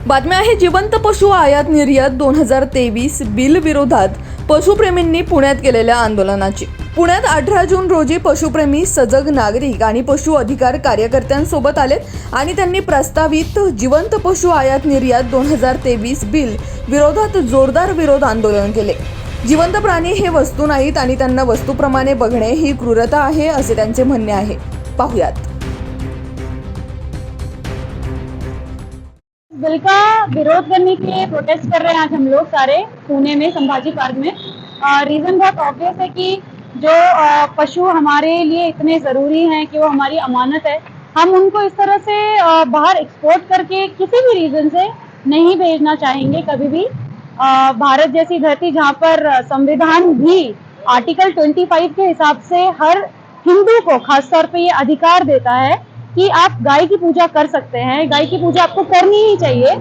बातमी आहे जिवंत पशु आयात निर्यात 2023 बिल विरोधात पशुप्रेमींनी पुण्यात केलेल्या आंदोलनाची। पुण्यात 18 जून रोजी पशुप्रेमी, सजग नागरिक आणि पशु अधिकार कार्यकर्त्यांसोबत आलेत आणि त्यांनी प्रस्तावित जिवंत पशु आयात निर्यात 2023 बिल विरोधात जोरदार विरोध आंदोलन केले। जिवंत प्राणी हे वस्तू नाहीत आणि त्यांना वस्तूप्रमाणे बघणे ही क्रूरता आहे असे त्यांचे म्हणणे आहे। पाहुयात। बिल का विरोध करने के लिए प्रोटेस्ट कर रहे हैं आज हम लोग सारे पुणे में संभाजी पार्क में। रीज़न बहुत ऑब्वियस है कि जो पशु हमारे लिए इतने ज़रूरी हैं कि वो हमारी अमानत है, हम उनको इस तरह से बाहर एक्सपोर्ट करके किसी भी रीज़न से नहीं भेजना चाहेंगे कभी भी। भारत जैसी धरती जहाँ पर संविधान भी आर्टिकल 25 के हिसाब से हर हिंदू को खास तौर पे ये अधिकार देता है कि आप गाय की पूजा कर सकते हैं, गाय की पूजा आपको करनी ही चाहिए।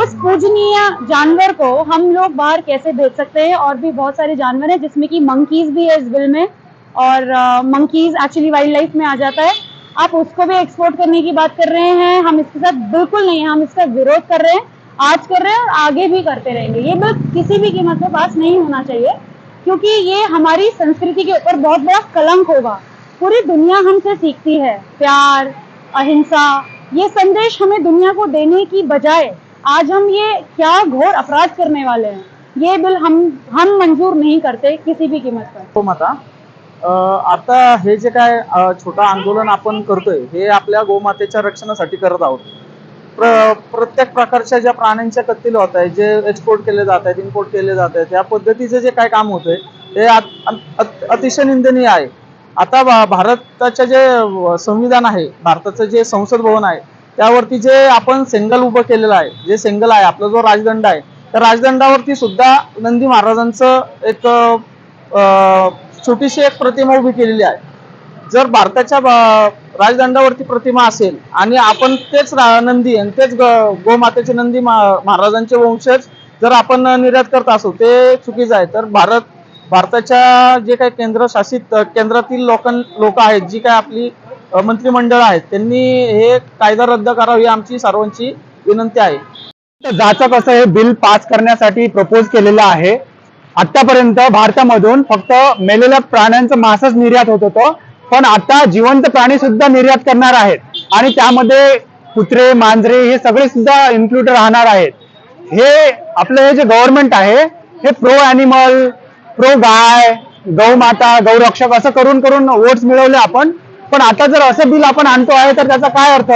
उस पूजनीय जानवर को हम लोग बाहर कैसे भेज सकते हैं? और भी बहुत सारे जानवर हैं जिसमें कि मंकीज भी है इस बिल में, और मंकीज एक्चुअली वाइल्ड लाइफ में आ जाता है। आप उसको भी एक्सपोर्ट करने की बात कर रहे हैं, हम इसके साथ बिल्कुल नहीं, हम इसका विरोध कर रहे हैं, आज कर रहे हैं और आगे भी करते रहेंगे। ये बिल किसी भी कीमत पे पास नहीं होना चाहिए, क्योंकि ये हमारी संस्कृति के ऊपर बहुत बड़ा कलंक होगा। पूरी दुनिया हमसे सीखती है प्यार, अहिंसा, ये संदेश हमें दुनिया को देने की बजाय आज हम ये क्या घोर अपराध करने वाले हैं। ये बिल हम मंजूर नहीं करते किसी भी कीमत पर। तो मता आता हे जे काय छोटा आंदोलन आपण करतोय हे आपल्या गोमातेच्या रक्षणासाठी करत आहोत। प्रत्येक प्रकारच्या ज्या प्राण्यांच्या कत्तल होत आहे, जे एक्सपोर्ट केले जात आहेत, इम्पोर्ट केले जात आहेत, या पद्धतीचे जे काय काम होतंय हे अतिशय निंदनीय आहे। आता भारताचे जे संविधान आहे, भारताचं जे संसद भवन आहे, त्यावरती जे आपण सेंगल उभं केलेलं आहे, जे सेंगल आहे आपला जो राजदंड आहे, त्या राजदंडावरती सुद्धा नंदी महाराजांचं एक छोटीशी एक प्रतिमा उभी केलेली आहे। जर भारताच्या राजदंडावरती प्रतिमा असेल आणि आपण तेच नंदी आणि तेच गोमातेचे नंदी महाराजांचे वंशज जर आपण निर्यात करत असू, ते चुकीचं आहे। तर भारताच्या जे काही केंद्रशासित केंद्रातील लोक आहेत, जी काय आपली मंत्रिमंडळ आहेत, त्यांनी हे कायदा रद्द करावा ही आमची सर्वांची विनंती आहे। जाचं कसं हे बिल पास करण्यासाठी प्रपोज केलेलं आहे। आतापर्यंत भारतामधून फक्त मेलेल्या प्राण्यांचं मांसच निर्यात होत होतं, पण आता जिवंत प्राणी सुद्धा निर्यात करणार आहेत आणि त्यामध्ये कुत्रे, मांजरे हे सगळे सुद्धा इन्क्लूड राहणार आहेत। हे आपलं हे जे गव्हर्नमेंट आहे हे प्रो ॲनिमल, प्रो गाय, गौमाता, गौरक्षक असं करून करून वोट्स मिळवले आपण, पण आता जर असं बिल आपण आणतो आहे तर त्याचा काय अर्थ?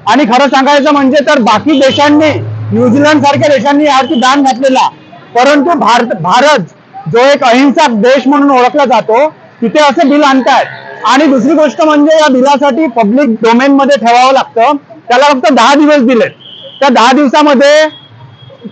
आणि खरं सांगायचं म्हणजे तर बाकी देशांनी, न्यूझीलंड सारख्या देशांनी यावरती बॅन घातलेला, परंतु भारत जो एक अहिंसक देश म्हणून ओळखला जातो तिथे असं बिल आणतायत। आणि दुसरी गोष्ट म्हणजे या बिलासाठी पब्लिक डोमेन मध्ये ठेवावं लागतं, त्याला फक्त 10 दिवस दिलेत। त्या 10 दिवसामध्ये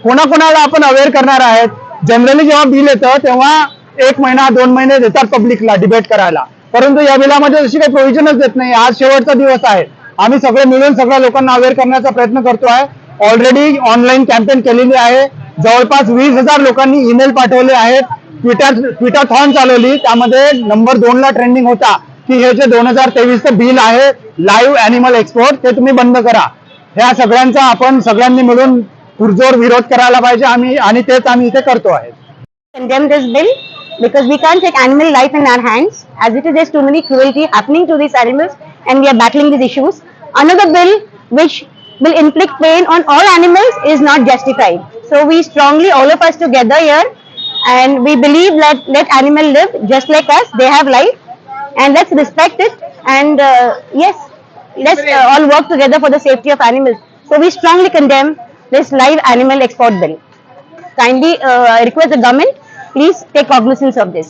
कोणाकोणाला आपण अवेअर करणार आहेत? जनरली जेव्हा बिल येतं तेव्हा 1 महिना 2 महिने देतात पब्लिकला डिबेट करायला, परंतु या बिलामध्ये अशी काही प्रोव्हिजनच देत नाही। आज शेवटचा दिवस आहे, आम्ही सगळे मिळून सगळ्या लोकांना अवेअर करण्याचा प्रयत्न करतो आहे। ऑलरेडी ऑनलाईन कॅम्पेन केलेली आहे, जवळपास 20,000 लोकांनी ईमेल पाठवले आहेत, ट्विटरथॉन चालवली, त्यामध्ये नंबर 2 ला ट्रेंडिंग होता की हे जे 2023चं बिल आहे लाईव्ह ॲनिमल एक्सपोर्ट ते तुम्ही बंद करा। ह्या सगळ्यांचा आपण सगळ्यांनी मिळून पुरजोर विरोध करायला पाहिजे आणि तेच आम्ही इथे करतो आहे। Condemn this bill because we can't take animal life in our hands, as it is there's too many cruelty happening to these animals and we are battling these issues. Another bill which will inflict pain on all animals is not justified. So we strongly, all of us together here, and we believe that let animal live just like us, they have life and let's respect it, and yes, let's all work together for the safety of animals. So we strongly condemn this live animal export bill. Kindly request the government, please take cognizance of this.